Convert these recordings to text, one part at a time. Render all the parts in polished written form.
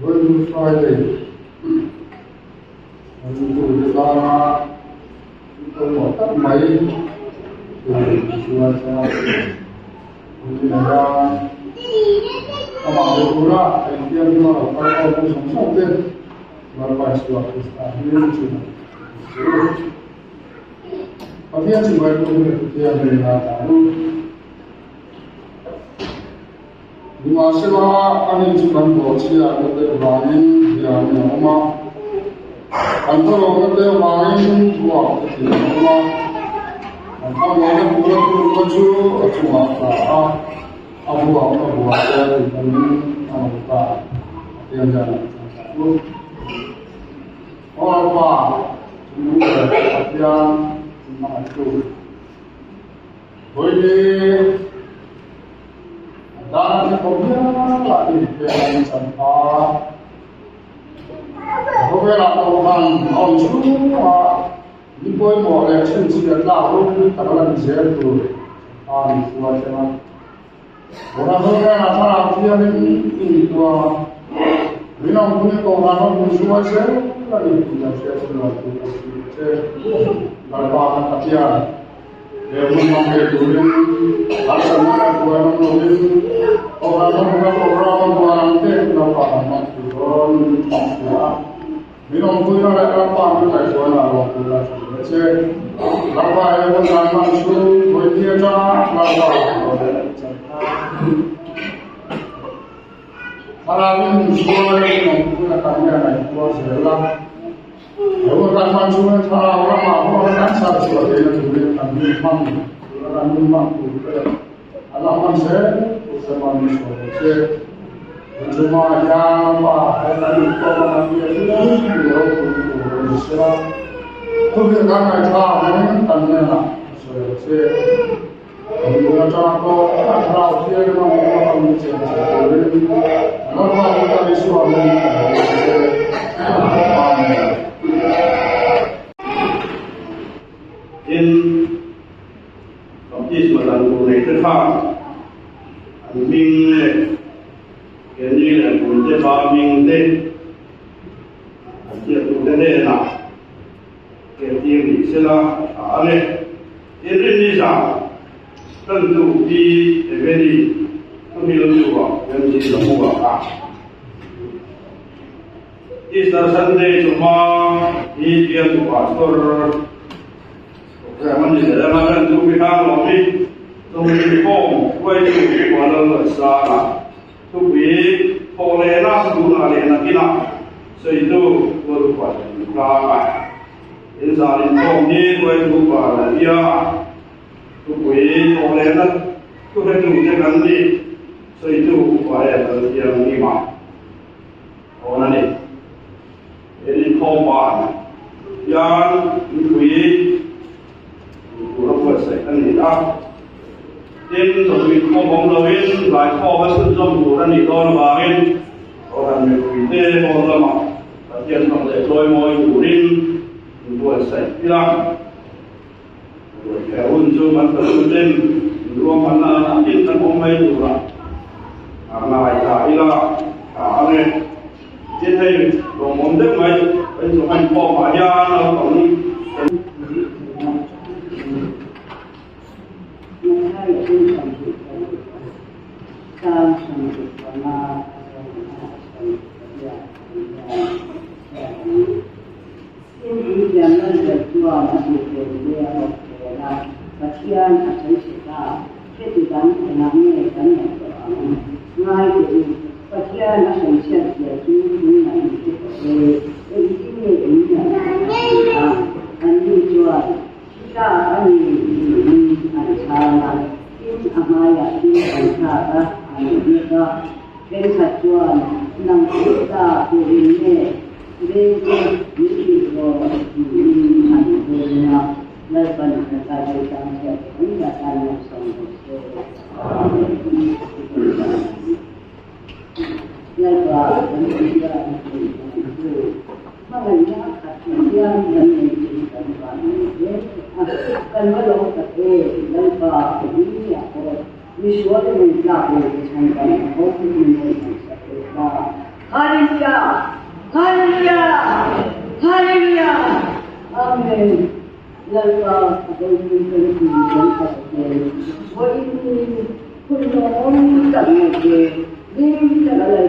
Good Friday. Untuk kita untuk mai cuaca ini ada amat berkurang. Yang kita lakukan untuk sampai berapa suatu tahun cuma. Tapi yang cuma itu yang berada. Di masa ini cuma bocil ada terbangun yang nama antara kita main dua kita nama antara mana buat baju cuma abu ada di dalam apa yang jalan satu apa cuma latihan cuma itu boleh dan kemudian lagi yang sampah, kemudian orang semua di poin boleh sendiri tahu karena di situ cuaca orang apa dia ini tua, minum punya orang cuaca lagi punya sesuatu kalau latihan. Yang memakai dunia, laksanakan bulan dunia, orang bulan teh berapa amat turun, minum punya berapa kita jual waktu lagi, berapa yang zaman itu, boleh cak, berapa, kalau ini jual minum punya kami naik jual sebelah. Kalau orang cuma kalau orang kan satu ada yang kami mampu, alasan saya bersama manusia, cuma yang ada di kolom itu Indonesia, kemudian kami tanya saya, kemudian contoh kalau dia memang menjadi normal kita disuruh in tổng chi mà lần này rất khó mình hiện như là cũng sẽ bảo mình lên chuyện cũng sẽ đây là cái tiền thì sẽ là ở đây hiện đi rằng tân chủ đi để về đi không đi lâu vào nhân chỉ là mua vào cả Easter Sunday cuma di dia tu pastor Zaman ini dalam kan tu kita lagi tu form, kau itu kalau salah, tu boleh nak guna lena kita, so itu baru pada kita. Insan form ni kau itu pada dia, tu boleh nak tu itu jangan di, so itu pada dia lima. Orang ni, ini form yang nó vừa xảy ra gì đó trên rồi mình không bóng đầu lên lại kho với sự dâm của anh thì tôi vào bên có thành mình quỷ tê không ra mặt và tiền không để tôi môi đủ lên vừa xảy ra rồi kéo hôn cho mặt tự lên luôn hắn là tin thân không mấy đủ là lại thả đi là thả lên trên đây rồi muốn đất mấy bây giờ anh kho mà ra nó còn Hari Haleluya. Haleluya. Amin. Lalu aku ingin kunjungan kami ke di segala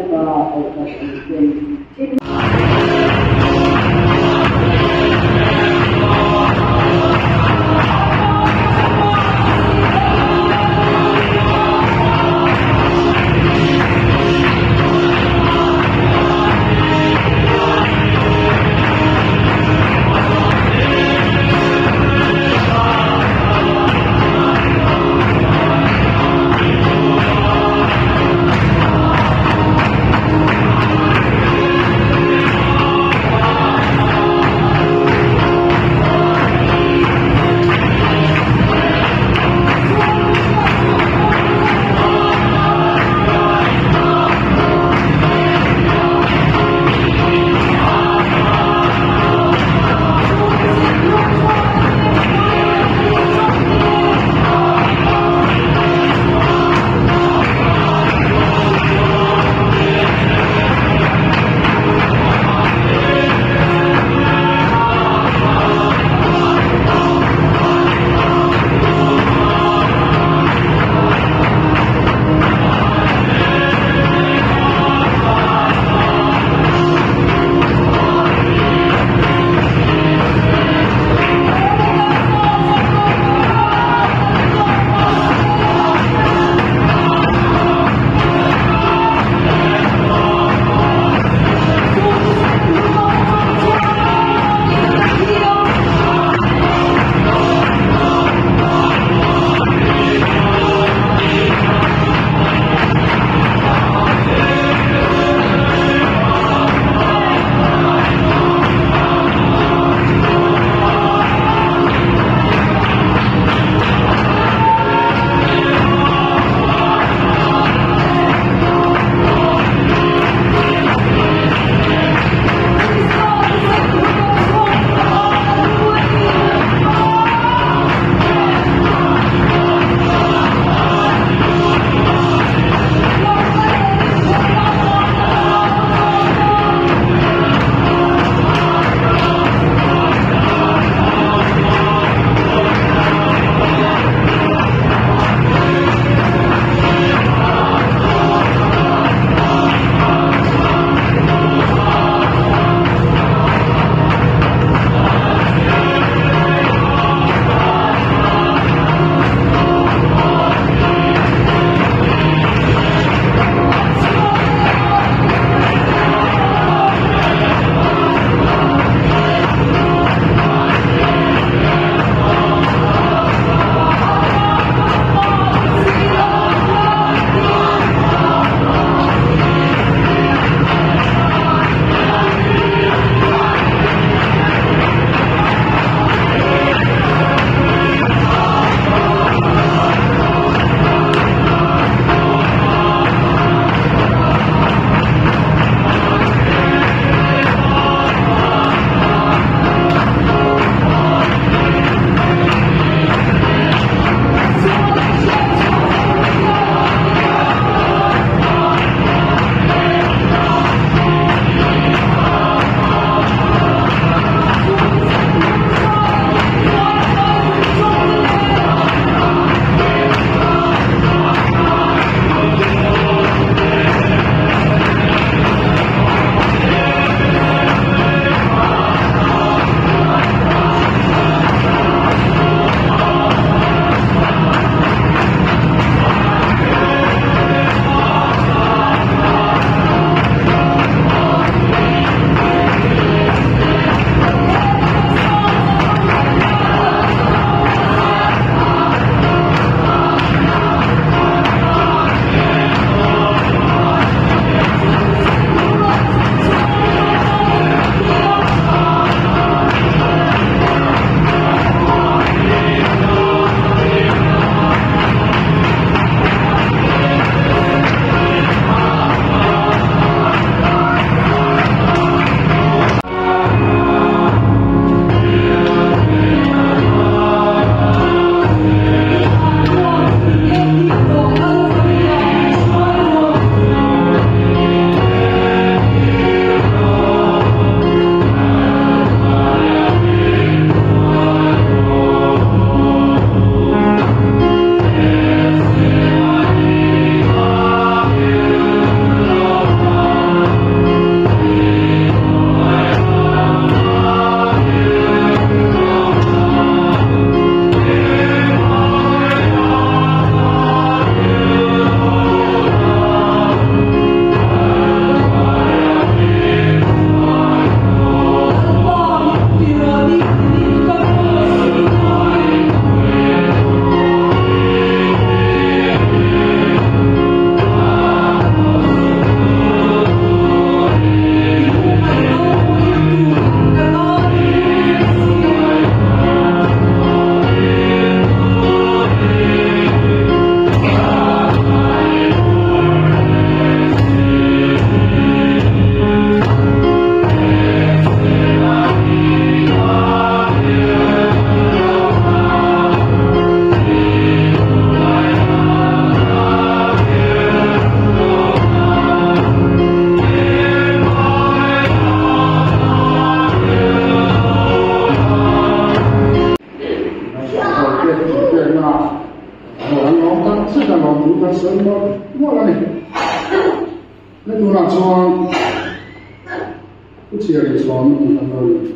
Kucing suami atau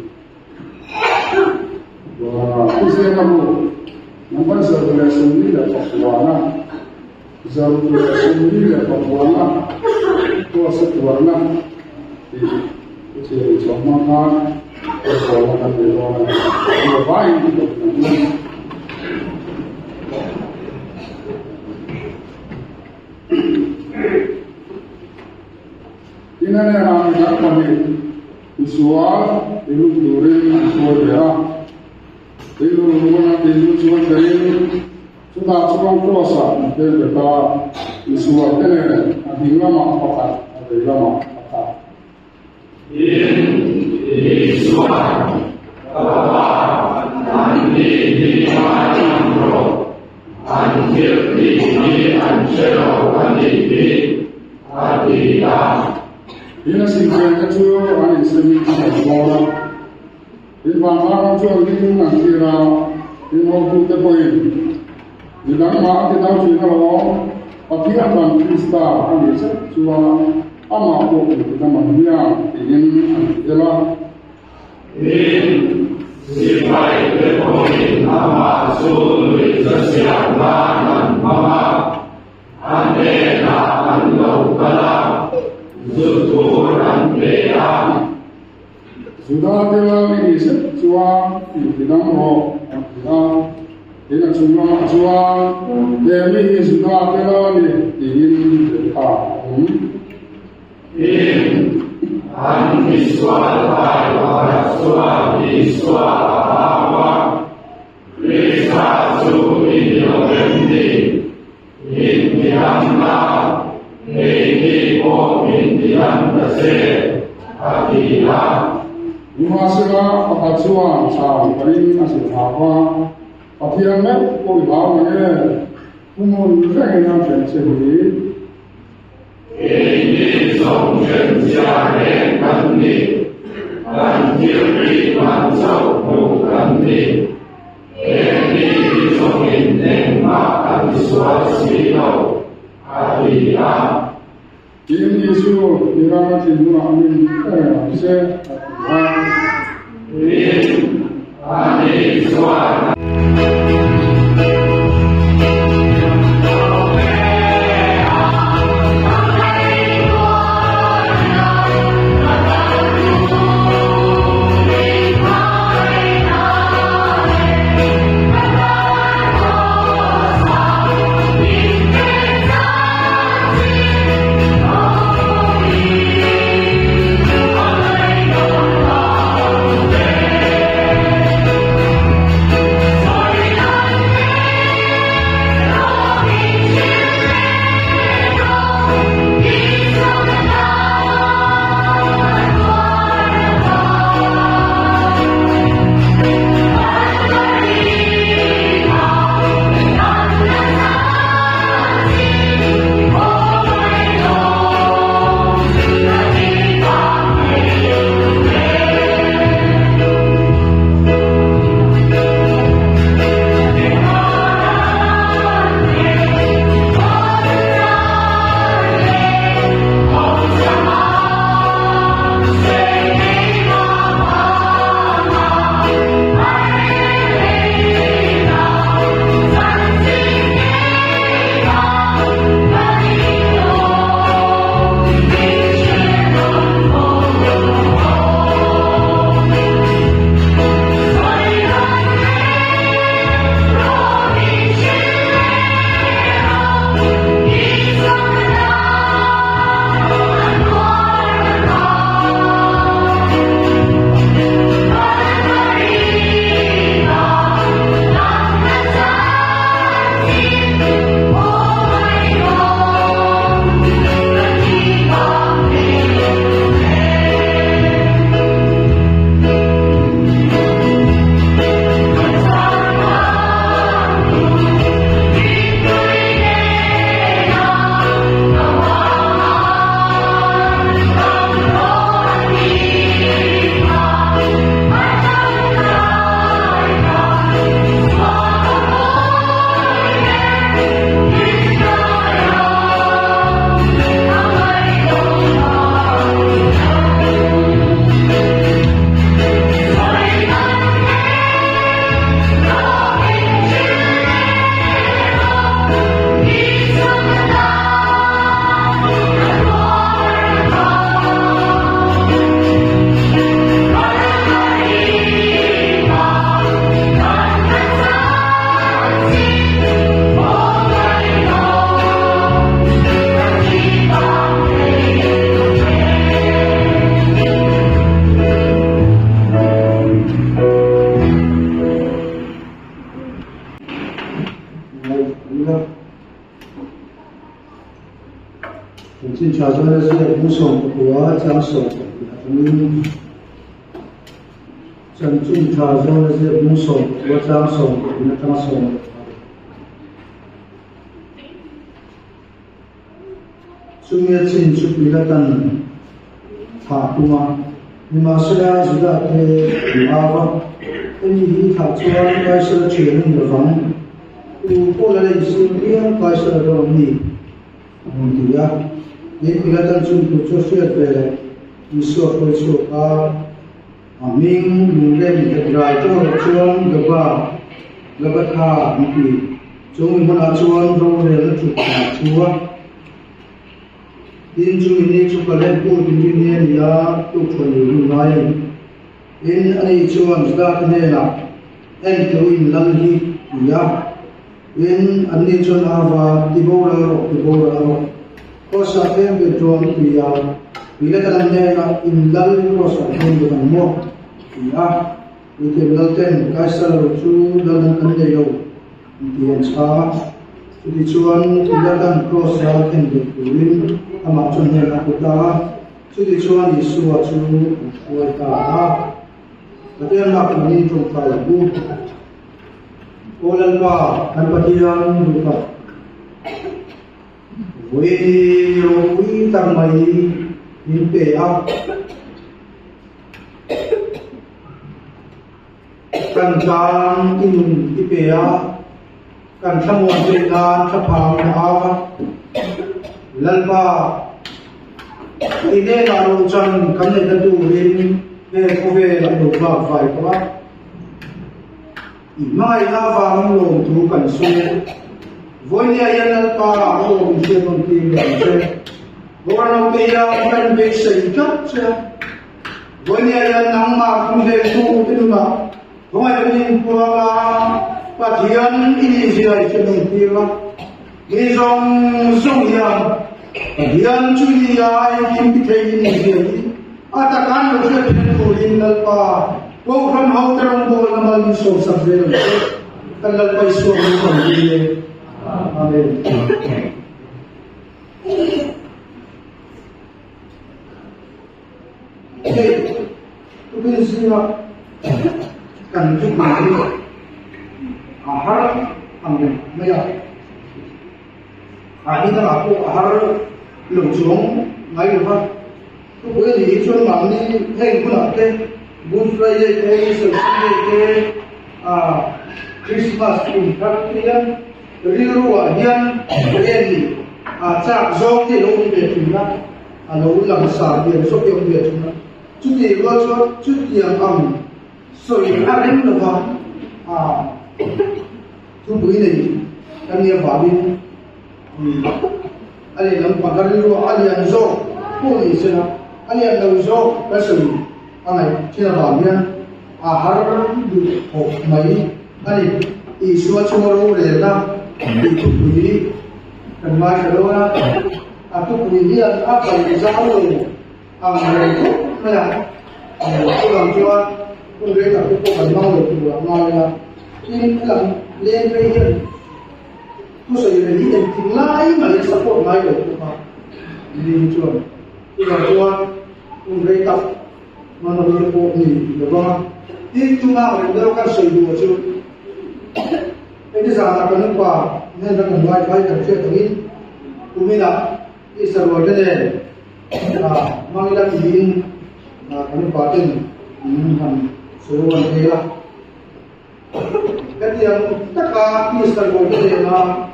wah, kucing kamu nampak sebelah sendiri dapat warna, sebelah sendiri dapat warna, kuasa warna, kucing suami kan, kuasa kan berwarna, baik itu. Ini yang kami visual, itu duri, visual ya, itu rumah itu cuma dari sudah cuma kuasa, itu kita visual ini, ada lama apa, ada lama apa. Ini visual, apa, ini macam roh, anjir ini anjir ini adilah. Ini sebenarnya tu ada sebenarnya sekolah. Ini bangsa tu ini nanti ini mau kita poin. Di dalam kita tahu kalau apa yang kita ini cuma apa kita manusia ingin adalah ini sipai berpoin nama sulit sesiapan mama ane na ando kalam Zuturan Bea sudah bilang ini sesuatu tidak mau tidak cuma demi sudah bilang ingin bertahan Anmiswal Paraswal Iswal Hawa Risa Suri Yogendi Indiamna Eki Ko Indiamnase Adila Imasila Pakatsuan Sam Parin Asil Hawa Patiamet Ko Ibawanya Kumun Rengan Fensiri Ini song shen xia ren kan ni, kan jiu ri man zhou bu kan ni. Ini song in neng ma kan sua si lo, adi la. Ini isu diramati Amin bisa Ini ani sua. thà cho nên sẽ cũng sống của trang sống mình chân chung thà cho nên sẽ cũng sống của trang sống mình trang sống chúng ta xin chúc quý vị thân thà kuma nhưng mà sẽ là chúng ta cái áo cái gì thà cho cái sự chuyển mình được không cô là lấy sự riêng cái sự đó mình thì ya những cái thân chung của cho sẽ về Isu khôi số mình lên cái đại cho chuông được vào là bất hà thì chúng mình muốn chuông rồi là chụp chúa in chúng mình chụp cái lên cô thì mình ya chụp chuẩn được nói in anh chuông ra cái này là em tôi in lần đi ya in anh chuông ava đi bộ rồi có sao em về chuông thì ya bila dalam dia indal proses dengan mo ya itu dalten kaisar lucu dalam kandayo dian sa jadi cuan dalam proses yang dituin amat contohnya aku dah jadi cuan isu acu kuota tapi yang nak ini contoh lagu olan pa kanpatian buka wei tamai in pe a kan jang in ti pe a kan thamon pe na thapang a lalba ine na ro chan kan ne tu rin ne ko ve la do ba vai ko ba mai na va lo tu kan su vonia yan pa ro je non ti le Orang kaya kan bisa ikat saja. Boleh yang nama kemudian itu mah. Orang ini pulang patian ini sih itu mungkin. Ini song yang patian curi yang kita ini sih. Atakan macam itu lindal pa. Kau kan hau terang bol nama ini song sabda. Kalau kau song ini, amin. Itu semua kan itu mari ahar ambil maya. Ini kan aku ahar lujung ngai apa? Itu boleh dijual mana ni? Hei pun ada Good Friday ke, Saturday ke, Christmas pun kan dia. Riru ahian ini cak zong dia lalu dia cuma, lalu ulang sah dia sok dia cuma. Cuti kalau cuti yang am, so yang ada ni apa? Tu begini, kan dia babin, ada yang pakai dulu, ada yang zong, pun ini sana, ada yang tahu zong, pasal angai cina babin, ahar du, mai, ada isu cuma orang rela, itu begini, kan macam mana? Aku begini apa yang jauh, angai itu. Maya, orang tua, mereka tu pun mau itu, mau ya. Ini kan lain bagian. Tu saya ini yang tinggal mana support mai itu, ini cuan. Orang tua, mereka mana boleh pun ni, betul? Ini cuma orang kan saya dua tu. Ini sangat kenapa? Ini dengan wifi kerja ini, kumina, ini server ni. Mangilan ini. Kami batin kan seruan dia. Jadi yang tak kisah boleh na,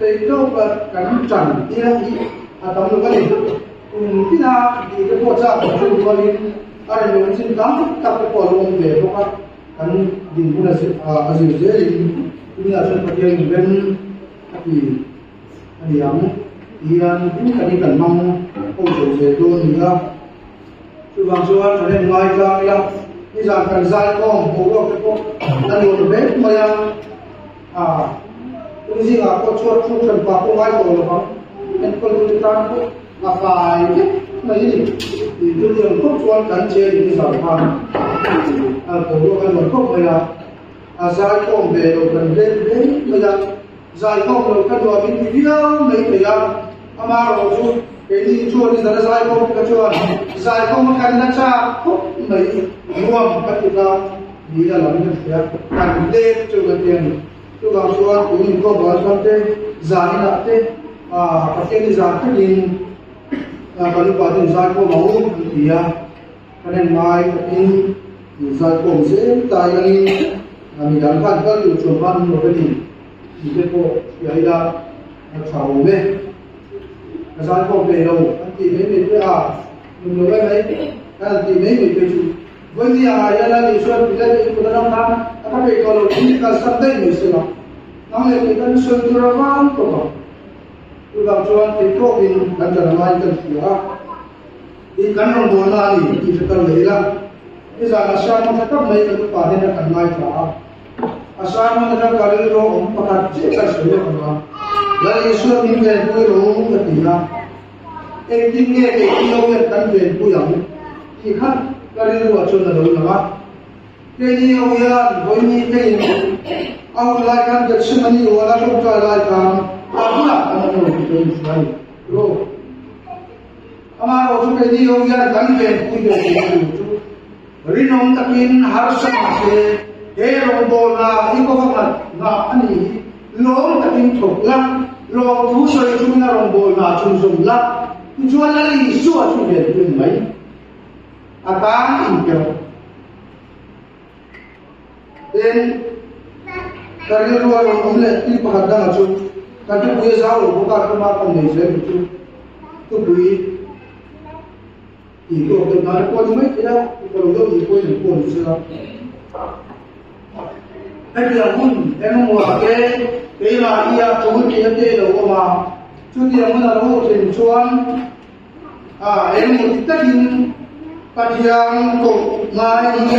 itu kan can dia atau lupa ni. Kita di kepuasa lupa ni ada yang mungkin tak perlu dia bukan kan di mana asyik jadi ini asal bagian ben tapi yang ini kan mau untuk itu dia. Bang Suan sudah mulai kaya, ini jangan saya kong, bawa ke kong, dan udah baik maya, ini sih aku cuci tempat mulai kalau bang, dan kalau kita aku apa ini, ini itu yang kong Suan kan cie ini sampai, bawa kan kong maya, saya kong belo kan belo maya, saya kong kalau kan dua minggu dia, maya, amar aku cái gì chua thì rất dài không cái chua dài không cần nó cha không mấy nuông các thứ đó đi ra làm cái gì cần đêm cho cái tiền tôi vào chua cũng mình có bảo con thế dài là thế cái tiền dài cái gì còn những bảo tiền dài có máu thì cái này mai cái dài cũng dễ tài anh mình đã phát các điều chuẩn văn một cái gì thì cái cô thì ấy là chào bên dài không về đâu anh chị mấy mình cứ mình nói mấy anh chị mấy mình cứ với gì là đi xuân thì là đi của nó năm các bạn còn đi cả sắp tới mình sẽ làm nó là cái tân xuân cho nó vang của nó tôi gặp cho anh thì cô mình đang chờ mai cần sửa đi cắn rồng bồn là gì thì sẽ cần lấy ra bây giờ là sao nó sẽ cấp mấy cái quả nên là cần mai trả sao nó sẽ cần lấy rồi ông bắt đầu chế ra sửa được nó là Yesus mình về tôi rồi cái gì đó em tin nghe cái yêu về căn về tôi giống thì khác cái điều đó cho nó đúng là cái yêu ya với như cái ông lại căn cái sự mình yêu là không cho lại cả đó là anh nói cái này rồi ama ở chỗ cái yêu ya căn về tôi giống rồi nó tập in har sắc sẽ cái lòng bồn là ít có vật là anh lỗ tập in thuộc lắm lo thú soi chung na rong bol na chung zum la chuan la li su a chu ve tu mai ata in ke den kari ro ro le ti pa da chu ka tu ye za ro ko ka ma ka nei se chu tu bui i ko ke na ko mai ke da ko ro do i ko ni ko ni se la ai là hun em mua cái là ia chú kia kia đâu mà chú kia muốn là đâu thì chuan em một tất nhiên các yang cũng ngay như thế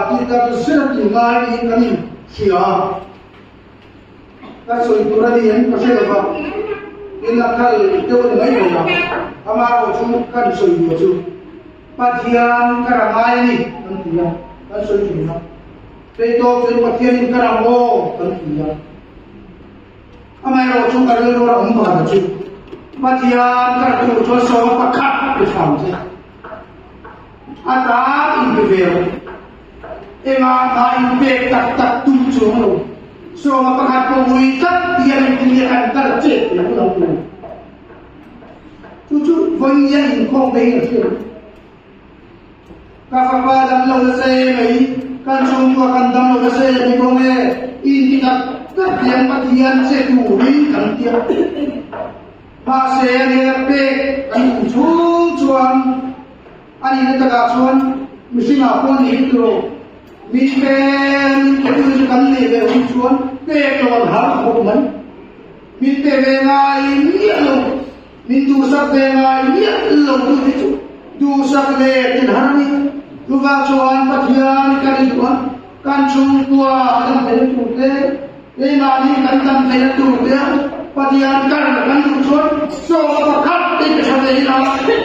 thì ta sẽ thì ngay như cái gì các số itu tadi yang kasih apa ini akal itu dengan mana ama aku kan số itu các yang karangai ni kan số itu thế tôi sẽ bắt thiên cái nào mô tận kỳ à ama rồi chúng ta đưa ra ông bà chứ bắt thiên cái nào cho số bắt khát để làm chứ ta in về em in về tak tung xuống rồi số mà bắt khát có vui tất tiền ăn ta chết là không đâu chú vâng yên không thấy ở trên các pháp ba đang lâu xe mấy kan sungguh akan dalam bahasa yang dikonge ini tak yang patian sekuri kan dia bahasa yang apa kan cuan ani ini tak cuan mesti apa ni itu miten itu kan ni cuan pe kawan hal hukuman mite bengai ni lo mintu sak bengai ni lo tu tu sak le tin hari lupa cuan patian kali cuan kan tua dan kali tuke mani kan tam kali tuke patian kan cuan so pakat di kesana ini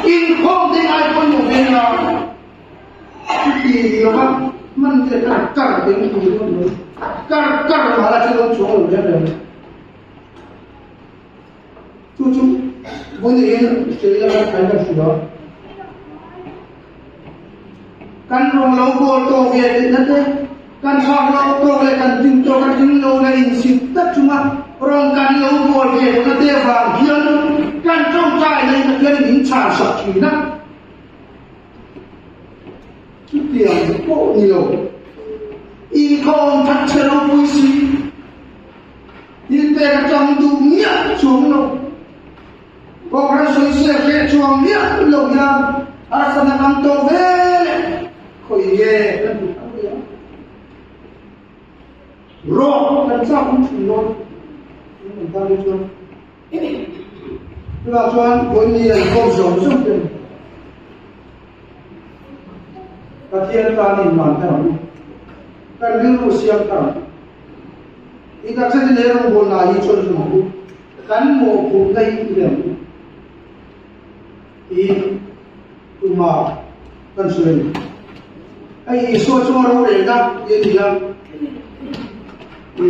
in kong di ai pun mungkin di apa man kar di itu kar malah cuan cuan dia cucu boleh ini cerita kan sudah kan rong lâu bồ tô về đến đất đấy kan phang lâu tô lại kan tin lâu này in xin tất chúng ta rong kan lâu bồ về đến đất vàng hiên kan trong trai này nó lên những trà sạch chỉ nát chút tiền bộ nhiều in không thật sự vui xí in về trong đủ nhất xuống đâu có cái suy sẽ về chuồng nhất lâu nha asal nak tô về khôi ye kan tu apa ya roh kan sa pun roh ini tak betul tu tuan bunyi yang kau zong tu katian tani mantap kan dulu siap kan ikat saja lerong bola hijau semua kan mau pulai itu ini rumah kan sudah ai số rồi để ra gì là thì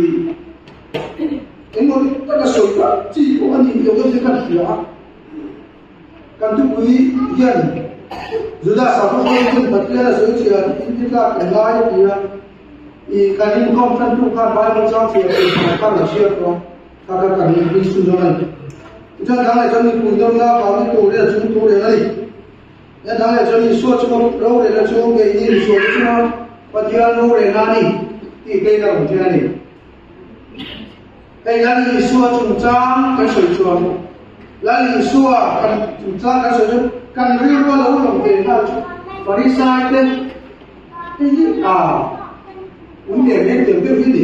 cái một cái sợi đó chỉ có anh nhìn được cái cái gì đó kan tu kui hian juda sa ko kun patla so chi in ka ka lai dia I kan in kom tan tu kan bai mo chang chi ka la chia ko ka kan ni su jo nan cho dang lai cho ni kun dong na ba ni tu le chung tu le lai ya dang lai cho ni so chu ro le la chu ge ni so chu na pa dia no le na ni ti ke na ko dia ni ai la ni so chung chang ka soi chuan lali suwa kan tsa ka so kan ri ro lo lo pe na pari sai te ni un de ne te be ni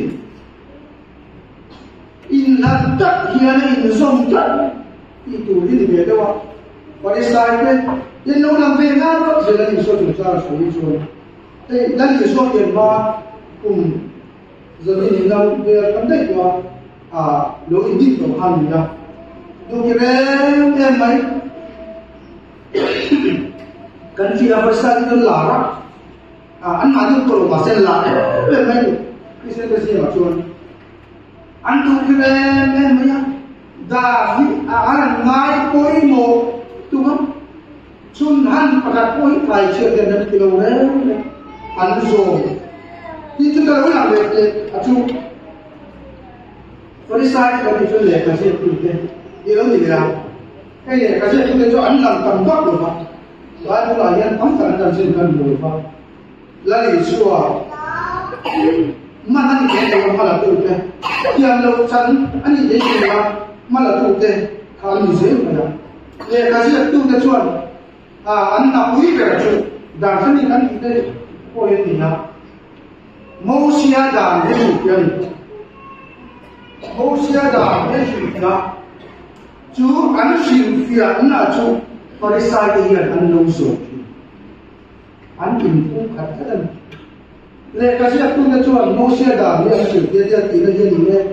in la ta hian in som ta I tu ni be de wa pari sai te in no na pe na ro je lali so chung tsa so ni so te lali so ke ba giờ ni na be kan dai wa lo in ni to han ni ya Dù kì em mấy Cần chị là phải xa đi lạ đó Anh mà được tổ mà sẽ lạ em mấy Khi sẽ cái gì mà chuồn Anh tụ kì em mấy Đã anh ngay bối mộ Tụ không Chun hắn và gạt bối phải chuyện tiền đất kì lâu đấy Anh rồi Thì chúng ta đâu làm việc chú Phải xa đi cần đi cho lệ cả xe tụ kì điều gì là cái này cái gì cũng cho anh làm tầm vóc được không? Và anh là nhân phán phản làm gì cần được không? Là lý do mà anh cái này mà là tụt thế, khi anh lâu chân anh cái gì mà là tụt thế, khá là dễ mà là, để cái gì tụt thế chuan, anh nào quý về chuan, đàn thân thì anh cái cô ấy thì nào, mẫu xia đàn cái gì vậy? Mẫu xia đàn cái gì vậy? Chú anh xin phiền là chú có đi sai cái hiện anh lâu rồi anh tìm cũng khát thân lệ cái gì cũng đã cho anh mua xe đạp đi anh chịu tiền thì nó như thế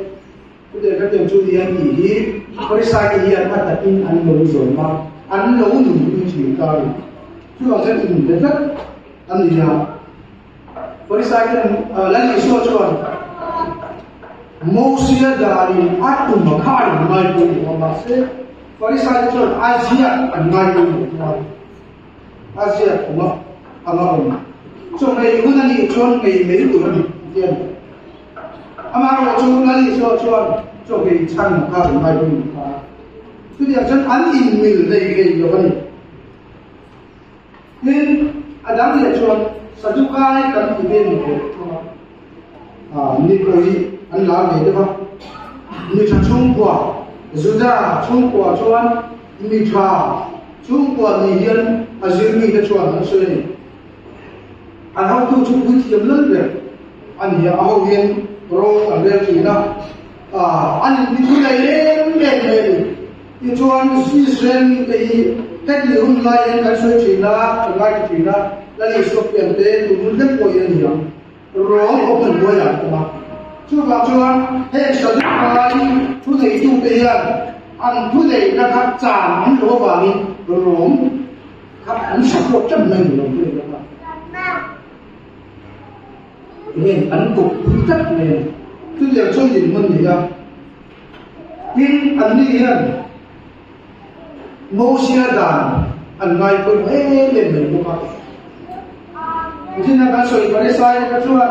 cái để cái tiền chú đi anh nghỉ có đi sai cái hiện anh đặt in anh lâu rồi mà anh lâu đủ những chuyện cao chú bảo sẽ tìm đến rất anh gì nào có đi sai cái lấy lý do cho anh mua xe đạp đi anh cũng mà khai được ngay cũng mà sẽ Farisai itu Asia angai itu Asia kuma angam. So mai guna ni chon mai mai tu ni dia. Amaro chon lali so ke chan ka angai tu. Tu dia chan an in mil dei ke yo ni. Nin adam dia chon sadukai kan ti ben ni. Ni koi an la ni de ba. Ni chan chung kwa Zuda chung kwa chuan mi tha chung kwa ni hian azir mi te chuan an soi ni an hau tu chung pui thiam lal ve an hi a ho hian ro an re chi na an ni thu lai lem ti chuan Israel te hi tek li hun lai kan soi chi na ngai chi na la li so pian te tu mun le ko yan hi ro o kan bo ya ma chú bảo chuan hệ sở cái chú thầy tu cái hiện anh chú thầy là các tràn anh lúa vào đi rồi các anh sắp một trăm mình rồi đấy các bạn hiện anh cục chất này chú thầy cho nhìn mình gì không tin anh đi hiện mô xia đàn anh ngay con lên mình các bạn cho nên các sợi cái sai các chuan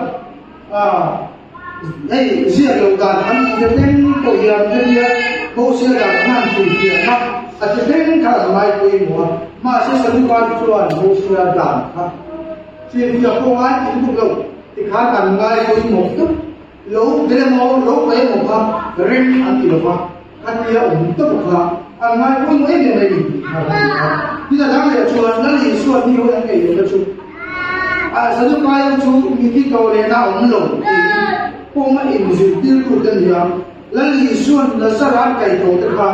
đây riêng đầu đàn anhจะเป็นตัวอย่างเดียวโบเสียดายนั่นสุดเดียวครับอาจจะเป็นการไล่ไปหมดมาเสียสติการชวนโบเสียดายครับเสียเดียวพวกอันที่พวกเราที่ขาดการไล่ไปหมดทุกโลกเดโมโลกไปหมดครับเรื่องอันที่เราครับคันเดียวทุกครับอันไล่ไปหมดไม่ได้ที่จะทำให้ชวนนั่นอีส่วนที่เราเองอยู่ก็ชุดสติการชุดมีที่ตัวเรียนเอาหลงPoma injil tu dan dia lali suan la saran kai to ta kha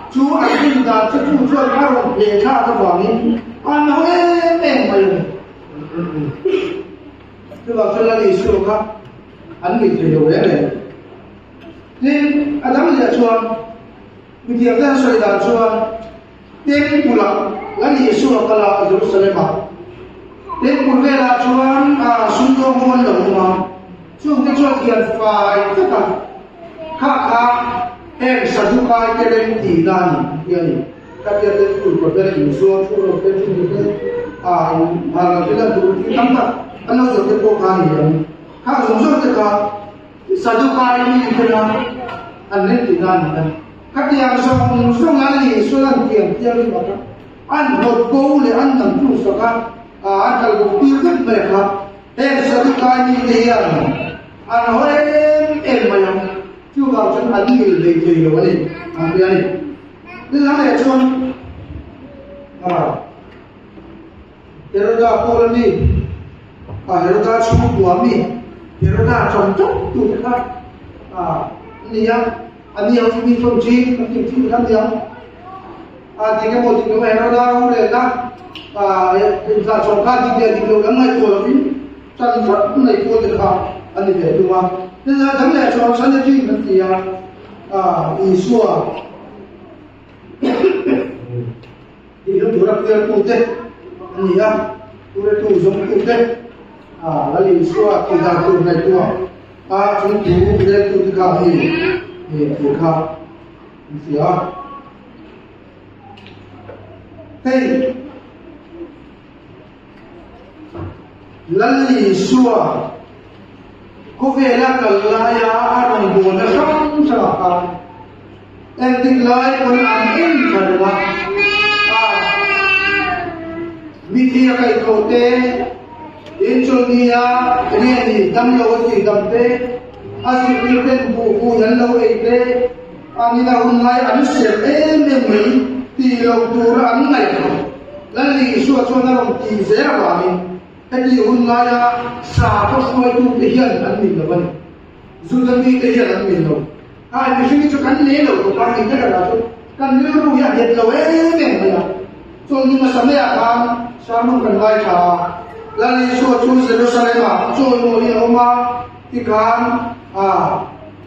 chu ai da chu chuan ka ro pe kha ka wang an ho em mai tu ba chu lali su kha an mi te do le nên adam ya chuan mi dia da soi da chuan tem pula lali su ka la Jerusalem tem pula la chuan sun do mon lo ma chung cái chuyện tiền phải tất cả khác sadukai keren ti nani yani kata dia tu pada Yusuf tu ala bila tu tampak anak tu tu kali yang kalau Yusuf tu sadukai ni kena ane ti nani kata yang Yusuf ngali sulan tiang ni maka an bot le an nam tu saka akal bukti kan mereka sadukai ni dia an hoem mayam juga macam adil lagi ni ambil ni. Ini nama macam Heroda Paul ni, Heroda semua buat ni, Heroda contoh tu kan, ni yang ini kunci kan yang, tiga Heroda boleh kan, kita contoh dia orang mai Paul ni, cantik mai Paul dekat, ani dia tu mah. Ini nama macam sana je nanti yang Yesus Dia berak dia putih, ni ya, pura tu zong putih. Lalu Yesus kita tu naik tua, cuma tu dia tu dekat ni dekat, siapa? Hey, lalu Yesus kau vela kalaya orang bodoh sama. Entik lain pun angin kadang. Bikin kai kote, insulia, ini dam lawati damte, asal pilten buku yang lawati, anina unai anusir memang tiada turun anai. Lalu suatu orang tiada kami. Jadi unaya satu semua itu kehian anmin lawan, zulmi kehian anmin lawan. Di sini cakap lelo, orang kita ada tu, kan lelo ya dia lawan memang. So ni macam ni akan sama dengan kita. Lalu suatu Jerusalem, so ni rumah ikan,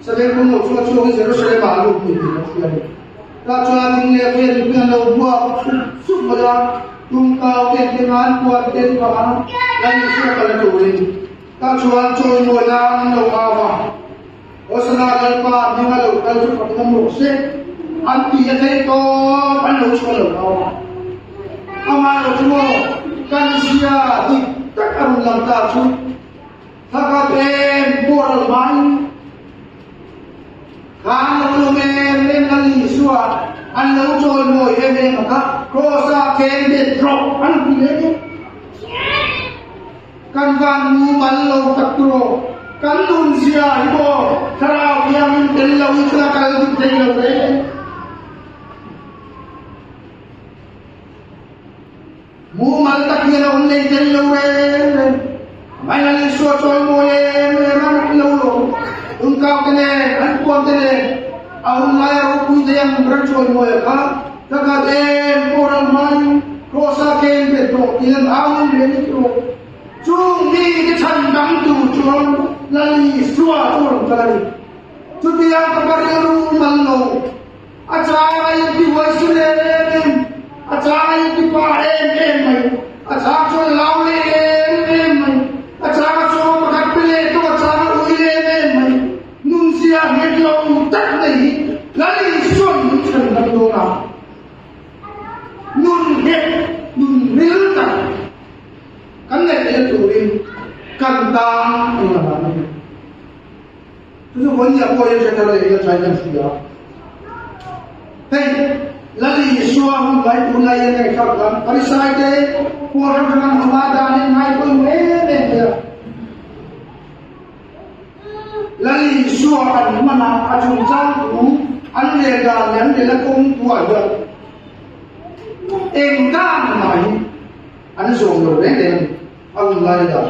sebab pun suatu Jerusalem malu ni dia. Kalau orang ni dia punya buat semua tungkau dengan kuat dengan lalu siapa tu ini? Kalau cuan mulan lawa, osana galpa dengan kalau cepat dengan musik, anti yang itu anu cuan lawa. Amal semua kan sia di takkan lantar tu, thakaten poral main, kan lumen ngali suat. Anu cuan mo ini maka kosa kende drop anu ini. Kan kamu malu takro, kan nunsia ibu, kalau yang telau itu kalau ditelau mu maltak yang unai telau mainan suatu moye memang telau, ungkau kene, angkuan kene, awal layar ukui yang berjual moye kah, kakak orang main kosa kende drop, yang awal ini drop. Cumi kecandang tu cuman lali suatu kali. Cuti yang terbaru malu. Acara yang diwasilen, acara yang dipahen, acara cuman lawen, acara cuman makan pile tu acara uilen, nunsia hidau tak lagi lali suatu kecandang tu nak. Nun tak. Karena dia turin kantang ini. Itu banyak apa yang saya tahu yang saya sudah. Hei, lalu Yesus baik mulai yang katakan, pada saat itu orang dengan Muhammad yang naik pun dia. Lalu Yesus akan mana acung jangku, anda yang dilakukan keluarga. Engkau mai. Anu sungguh benda, Allah dah.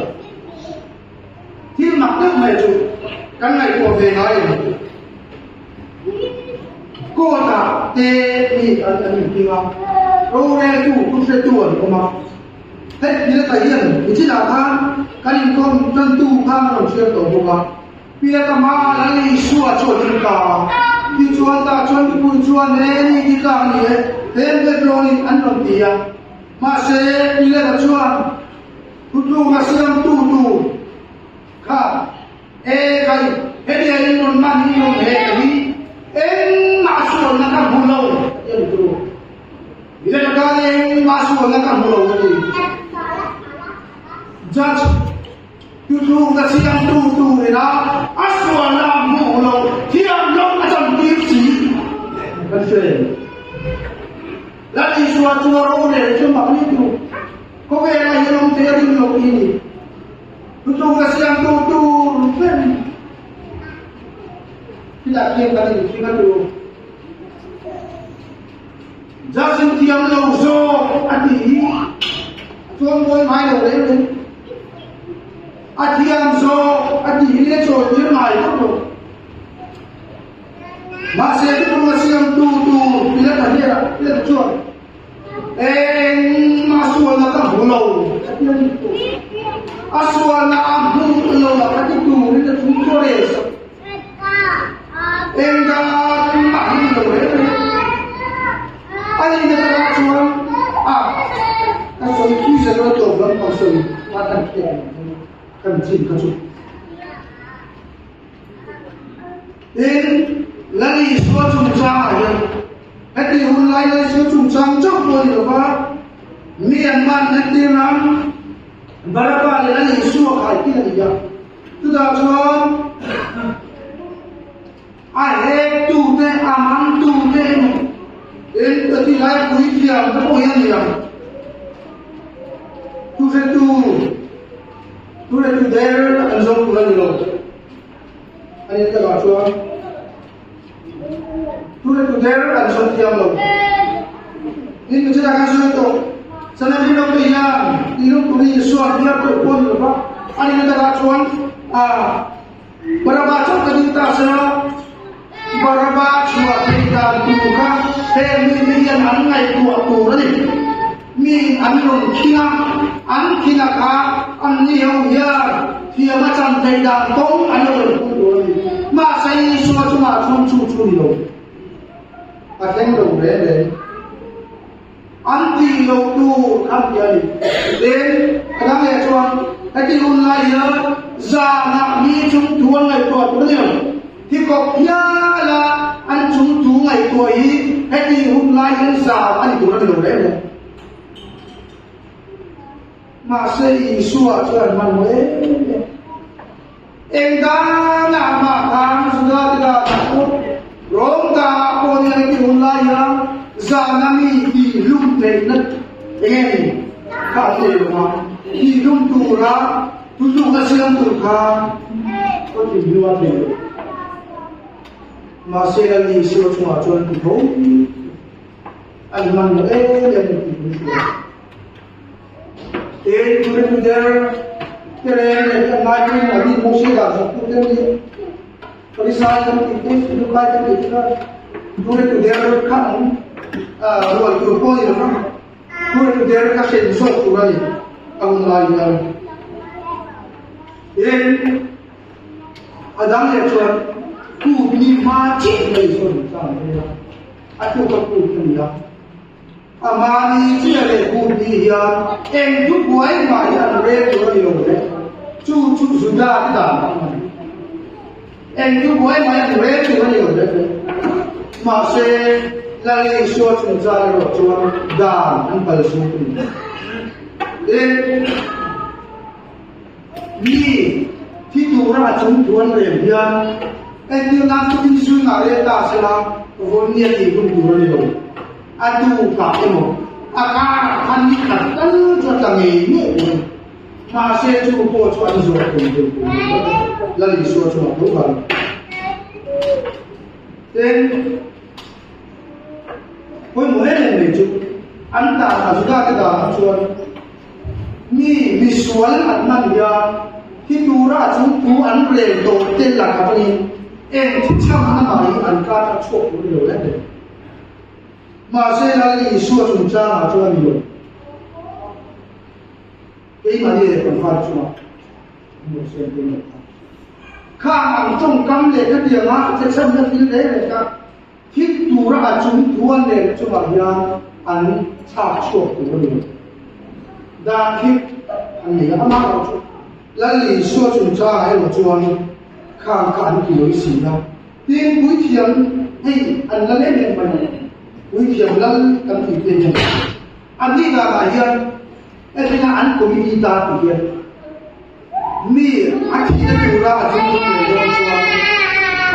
Dia maklum macam, kan macam orang lain. Kota, ni ada ni tiga. Orang tu tuan rumah. Hei, dia tahian, ini nak kan kau tentu kan manusia tu bukan. Bila tamah lagi suatu cerita, di cuan tak cuan cuan ni kita ni, tempat lori anu dia. Masih bila cuan, tu masih yang tu, kah? Kali, ini non mani non kali, judge tu ka siang tu ni na aswa na mu lo thiam lo a cham ti chi kan se la ni suwa tu ro ne chu ma ni tu ko ve la ye long te ri lo ni tu ka siang tu pen tidak kian kali kita tu jasin thiam lo so ati chuan moi mai lo le thiam so ati le cho dir mai lo ma se tu ma siam tu le ta dia le chuan ma suan na ka hu lo asuan na hu lo la ka tu le ta tu ko le enga ma hi lo le ai ne ta chuan ta so ki se lo to lo pa so wa ta ke kan chin ka chu lali so chung cha ya ati hun lai lai so chung chang chok lo ni ba Myanmar na ti ram baraba lali so khai ti ni ya tu da chuan ai tu te aman tu te ati lai pui thiam ta ko yan ya tu there and so tu lan lo ani ta ba chuan tu there and so thiam lo ni tu cha ka so to sana ni lo pe ya ni lo tu ni so dia to ko ni ba ani ta ba chuan baraba cha ka ni ta sa baraba chua te ta tu ka te mi yan an ngai tu ni mi an lo khina ka an ni ho ya thia ma chan thai da tong an lo ku ni ma sai so chu ma chu ni lo a ken lo le an ti lo tu an ti ani den kadang ya chuan ati un lai ya za na mi chung tuan ngai to ni thì có kia là anh chúng tú ngày tuổi hết đi hôm nay anh già anh cũng đã được đấy mà xây xua cho anh mang mới em đã làm mà tham gia cái đó rong ta có những cái hôm nay á già nami thì lung thế nè em cả thế mà thì lung tu ra tu cái xem tu cả có thể như vậy mà sẽ là gì sự chung ở trên thành phố anh mang cái lên thì tôi đến there cái này là mai khi mà đi mua xe là tôi đến đi tôi sai trong thì tôi khai trong thì tôi đến there khăn rồi tôi có gì đó tôi đến there các xe số tôi đây ông lại đến Adam ya chuan ku ni ma chi nei so ni sa ni atu ka ku ni ya amani chi le ku ni ya en du boy ma ya re to ni lo le chu su da en du boy ma ya re to ni lo le ma se la le so chung za lo chuan da an pal su ni niที่ดูราชมทวนเรียนยันไอ้ที่นักที่สุนัขเรียนตาเสลาวันนี้ที่คุณดูเรียนอันดูกับเอ็มอากาศพันธุ์ขัดกันจนตั้งเงี้ยมาเสียจูโปชวันจวบคุณดูแล้วลิสวชวันทุกวันเอ็นคนเหมือนเดิมจูอันตาสุดาที่ตาชวนมีวิสวลอันนั้นยาที่ดูราชทูอันเร็วโดดเด่นหลักครับนี่เอ็งที่ช่างนั่นหมายอันการโชคดีเลยนะเด็กมาเสียแล้วนี่ชัวร์จุนจ้ามาช่วยมีเลยไอ้มาเนี่ยคนฟังชัวร์มีเสียงเป็นข้ามันจงกำเนิดก็เดียวนะจะช่างจะทิ้งได้เลยครับที่ดูราชทูอันเร็วจะมาอย่างอันชาโชคดีเลยดาคิดอันนี้ก็มาเราช่วยแล้วหลีชัวร์จุนจ้าให้เราชวนข้างขันกี่ร้อยสี่นะที่กุ้ยเทียมให้อันละเล่นยังไงกุ้ยเทียมแล้วกันกี่เป็นยังอันนี้ก็อะไรยันไอ้ที่นั่นอันก็มีตากี่ยัน mi athi na tura athi na tura chua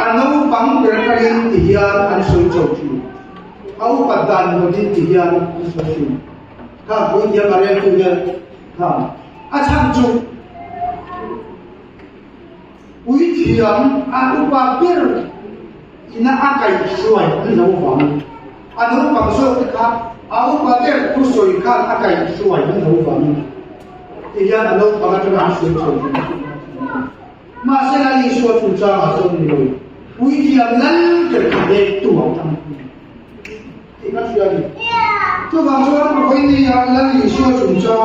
anau bang berkarin tihian an soi chochu au padan bodin tihian an soi chu ka boi dia mare tu dia ka acham chu ui thiam a upa bir ina akai suai an lo wang anu bang so ka au pa der tu soi ka akai suai an lo wang tihian anu bang tu an soi chochu ma se na li so tu cha ma so ni lo ui thiam nan ke de tu au tam ina suai ni tu bang so ko khoi ni ya lan li so tu cha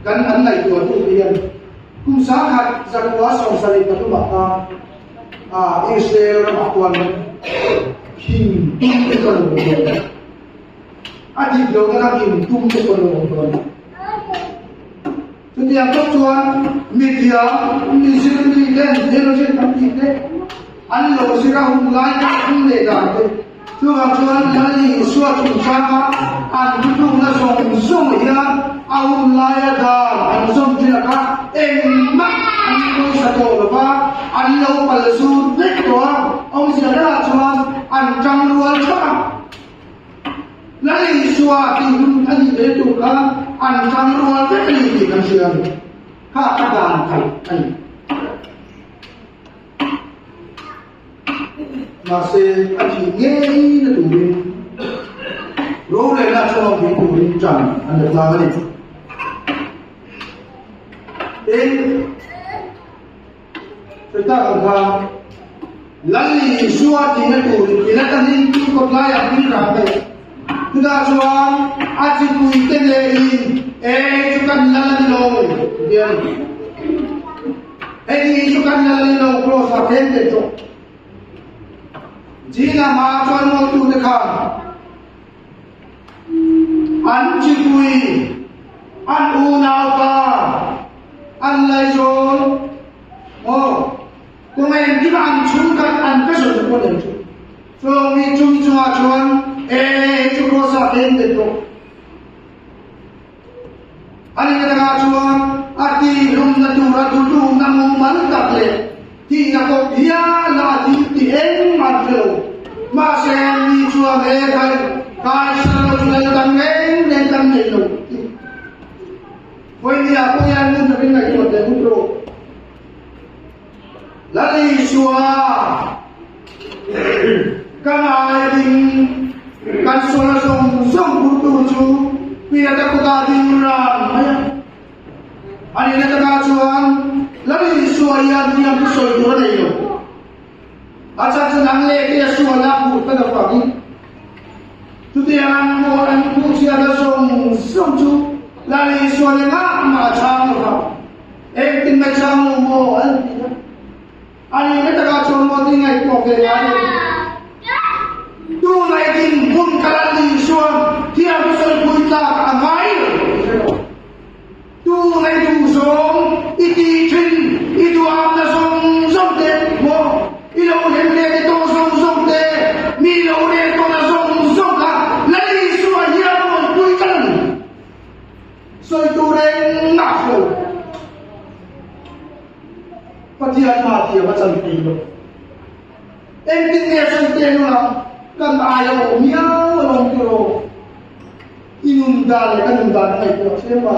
kan an lai tu tu tihian kum sa khat zakwa song sari patu ba ka Israel ram akwan him tum ko lo adi do na him tum ko lo tu dia ko chuan media ni sin ni len de lo sin tam ti de an lo sira hum lai ka hum le da de tu ga chuan la ni suwa tu cha ka an tu na song song ya au lai da an song ti ka em ma an lo sa to ba an lo pal su de to ông sia ra chuan an chang lo cha la ni suwa ti hum an ni de tu ka an chang lo de ni ti kan sia ka ta dan kai ai masih aji ngei na turin ro le na cho bi turin chan an da la ni ta ka lalli suwa ti na turin ila ta ni ko la ya ni ra pe tu da chuan aji kui te le in chu kan la ni lo dia chu kan la ni lo pro sa ten de cho Jina ma chuan mo tu de kha an chi kui an u nau ta an lai zon o ko men ki an chung kan an ka so ko den chu so mi chung chung a chuan chu ko sa ten de to ani na chuan ati rum na tu ra tu tu na mu man ta le ti na ko dia la ti en ma lo ma se ni chua me kai kai sa lo la dang en dang ne lo poi dia ko ya nu na bin na ko de pro la li chua kana ding kan so la song pu tu chu pi ta ko ta ding ra ani na ta chuan la li chua ya dia ku so ro nei lo acha nang le ke suwa na pu ta da fa ni tu te an mo an pu sia da song chu la ni suwa le na ma cha mo ha ek tin na cha mo an ani ne ta ga chon mo tin ai ko ke ya ni tu nai tin bun kala ni suwa ti a bu so pu ta a mai tu nai tu song iti chin itu am na song de mo ilo hem le to song de mi lo le to na song ka la ni suwa ya mo pui kan so tu re na ko patian ma ti ma chan ti lo en tin ne san te no la kan ayo mi a lo ki lo inunda le kan inunda ai ko se ma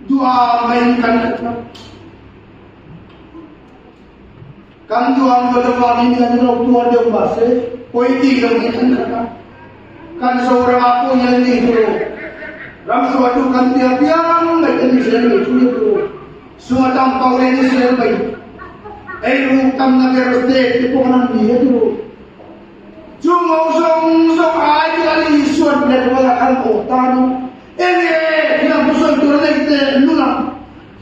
dua main kan kan juang lo ba ni ni lo tua de ba se koi ti lo ni kan so ra ko ni ni lo ram so tu kan dia piang mai ni se lo tu lo so tam pa le ni se bai ai lu tam na ke roste ti ko nan ni tu chu mo song ai ti ali so le ko la kan ko ta ni ene ni na so tu na te lu na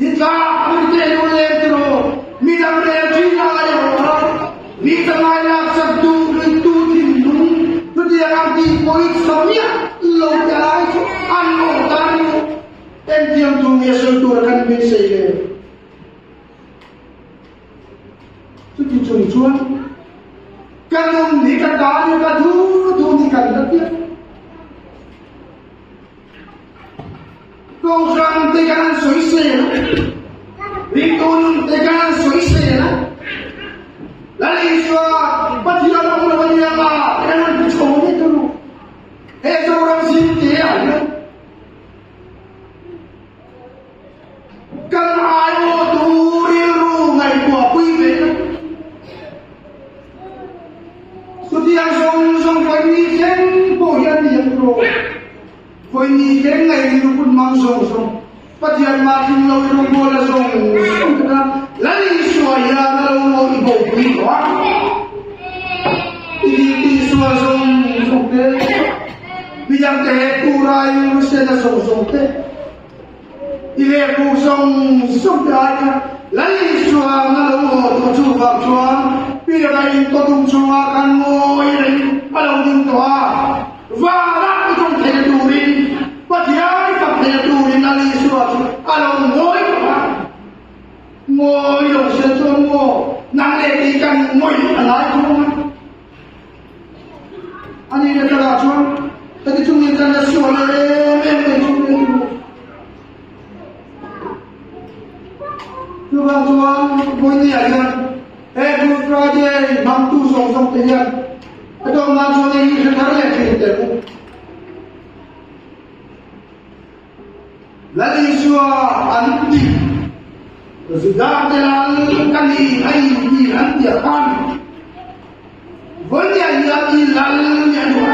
ti ka ni te lu le tu mi na le ti na le ho mi ta mai na sab tu tu tin lu tu dia ang ti poi so mia lo ya ai an mo ta ni en tiam tu mi so tu kan mi se le tu ti chung chuan kan ni ka da ni ka tu ni kan da ti câu răng tây can suối xề Bintun tekan suisi na. Lali siya patiyan ang naman niya nga. Kaya gusto mo nito. Eh, orang sinti ya. Kan ayo turil rungai ko apoy ben. Sutiang song koi ni ken po yan yang ro. Koi ni ken ngai ni pun mang song. Patian makin lo irong bola song ka. Lali suaya na lo ibo ko. Ini suara song ke. Bilang teh turai rusena song teh. Ile pusong aja. Lali suara ngalo tujuh bakjuan. Bila kain totung suara kan mo ini kalau dintoa. Varak itu teturin. Patiai tak teturin lali suara. Kalau moi moi dong sesuatu mo. Nang letikan moi alai tu. Ani dia terlacuan. Tadi cuma jangan suara Tuan bunyi aja. Bukan dia bantu song tanya. Atau macam ni sekarang lagi kita. Lalu suara anti. Sudah jalan kali ini anti akan. Bunyi aja lalu yang dua.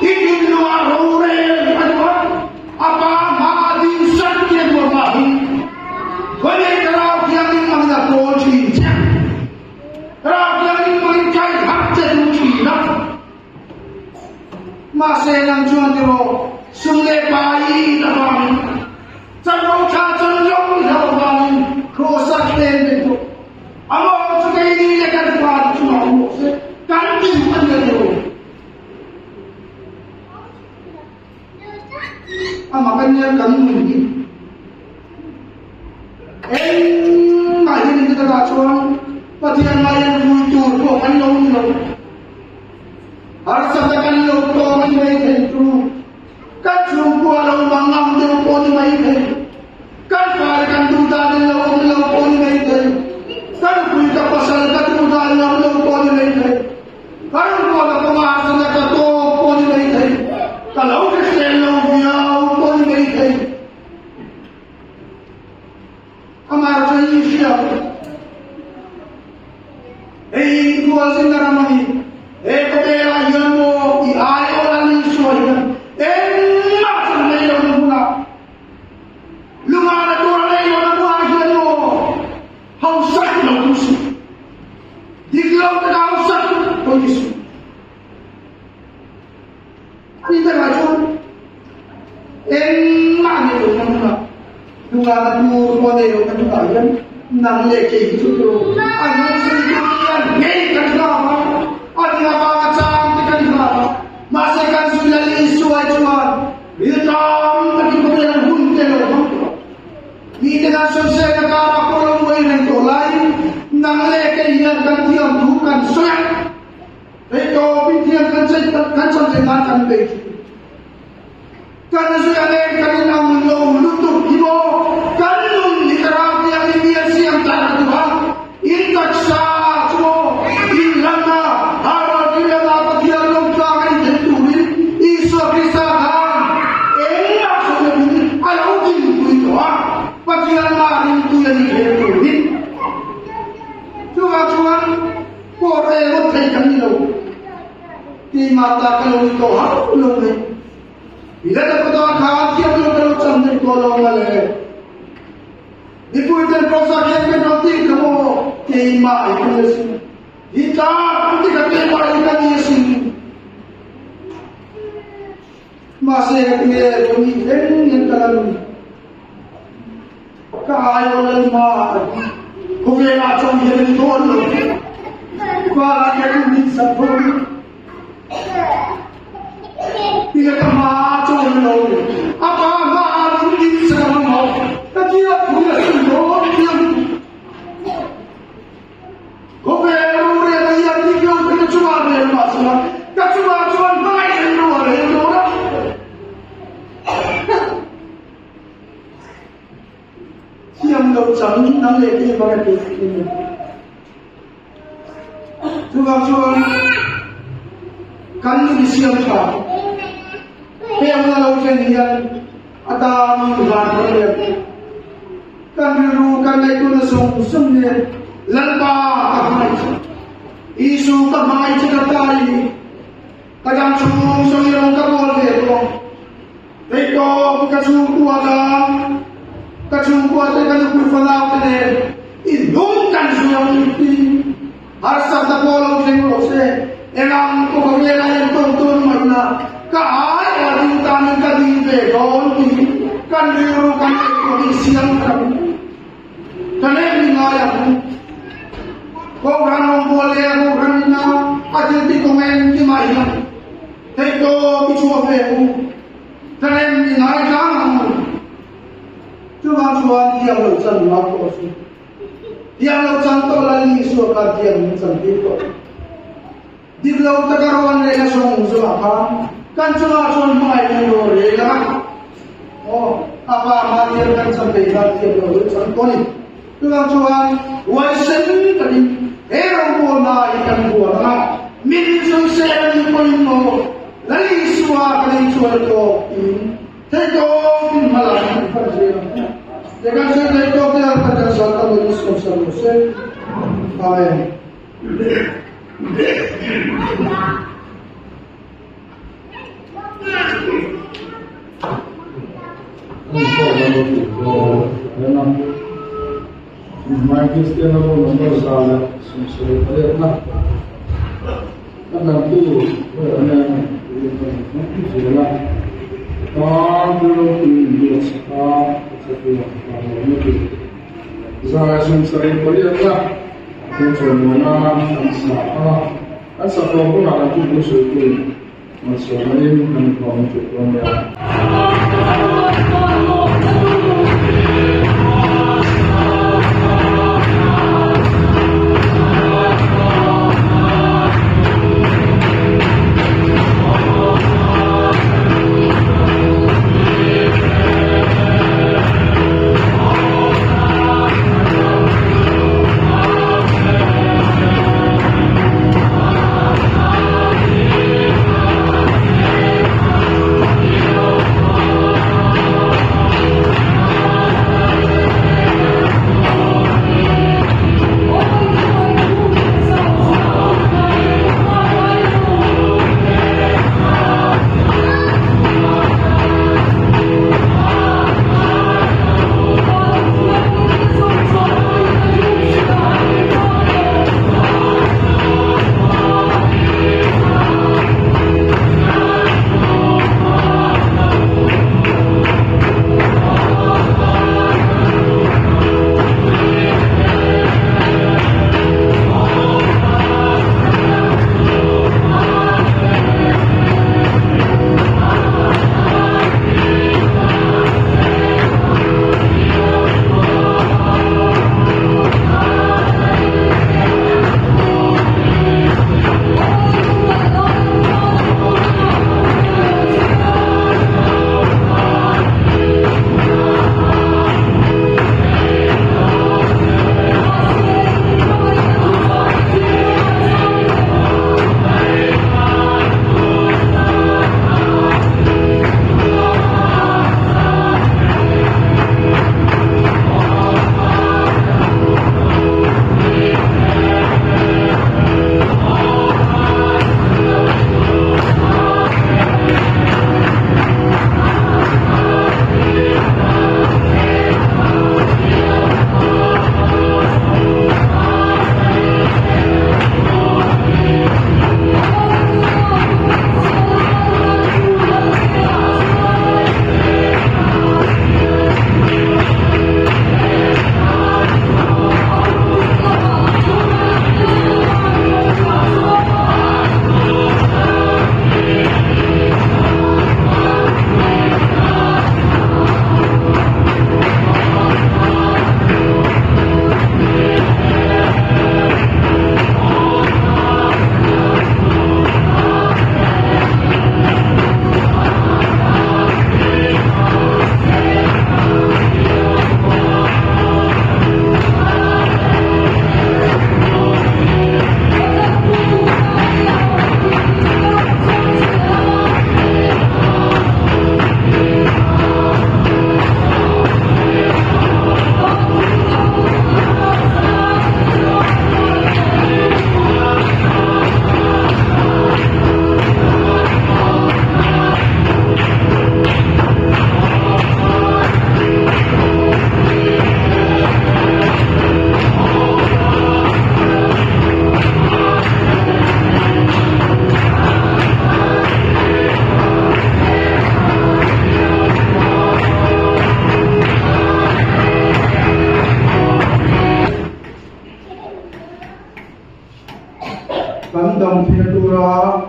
Ini luar orang apa mati sakit berbahu. Boleh kalau yang mana polisi, kalau yang mencari hak jadi nak masih yang cuma tu sungai bayi dalam, jangan cacing yang dalam kosak itu. Awak suka ini lekat pada cuma ganti mana tu. Makanya kami mungkin mahin kita racuan patian main muncul kok kan dong harus katakan lo kok main itu kan jumpa lo mangam tu kok main kan kan duda lo kok main kan punya pasal kan duda lo kok main kan kalau pemahaman kata kok main kalau Kristen lo dia kok main Amar jadi siapa? Dua sendiri mami. Kebela yang mo ayo lagi suara. Macam ni yang guna. Lumana tu orang yang buat yang mo. Hausak lo tusi. Diklau tak hausak tusi. Ini terlalu. Mana tu mana? Dunga tu model kan kalian nang leke itu tu. Anak sendirian, gay kan sama. Ada apa macam kan sama. Masih kan sudah isu ajuan. Hitam tapi kemudian hunter. Di tengah sosial negara kolom yang tolai nang leke yang kan tiang bukan soyak. Itu pintian kan dengan begitu. Karena sudah mereka nang lutuk ibu. Kanun literal yang dibiasi yang tak Tuhan. Intak sah semua. Ilana harap dia dapat dia longkang yang tentuin. Isu kisahkan. Enak sudah ini. Ayo itu itu. Bagian lain itu yang ditentuin. Tuhan kore hotel kami lo. Di mata kalau itu harus belum. Bila dapat orang khawatir yang kalau cantik tolong malai. Ibu itu proses yang penting kamu terima itu sih. Kita nanti terima itu sih. Masih kita ini yang kalau kaya orang mah, kumpul macam yang tolong. Kalau kita bisa pun. Bila kemacam lo, apa ini sekarang mau? Tapi aku dah sudah yang kau beru yang tiga kita cuma masalah, kita cuma main luar itu orang. Siang lo chẳng nắng lệ đi vào cái chú vào chú kan di siang ka pem na lo chen hian ata mi van ko le kan ru kan le tu na sum ne lan ba ka mai isu ka mai che ka tai ka jam chu so ni ro ka bol le to dei to ka chu tu ada ka chu ko te ka chu fa la te i dum kan su yang ti har sa ta ko lo chen ro se enam ko bela yang tonton mana ka ai adu tan ka di ve don ki kan ru kan ko di siang ka kane ni ngaya ko ran on bole ko ran na ati ti ko men ti mai na te to bi chu fe ku kane ni ngaya ka tu ba chu an dia lo chan ma ko su dia lo chan to la ni su ka dia ni chan ti ko Diblaw tagarawan nila sung sumakam, kan sumasun mga inuro nila. Oh, apa matir kan sampai batir baru santoni. Tulang cuan, waisen tadi, erong puna ikan buana, min susen poino, lali suwa kali suwa ko in, teko malam perjalanan. Dengan saya teko dia pada satu jenis konservasi, amen. Mai Cristiano nomor salah sesuai pada karena itu adalah kalau dia sekarang sesuatu yang sesuai pada Kuncumana sama asa ko na ku so ku masomai nan ko mo ko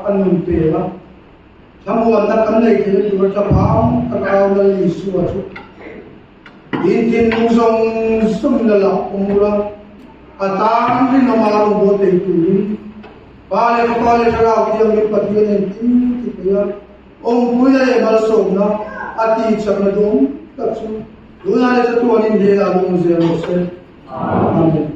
an nun pe la thamuan na kan nei thil tur ta phang kan aw la li su a chu in tin nu song sum la la umura atang ri no ma ro bo te tu ni ba le ra ki ang ni pati ne tin ti ya om pui la bal so na ati chak na dum tak chu lu na le tu an in de la dum ze no se amen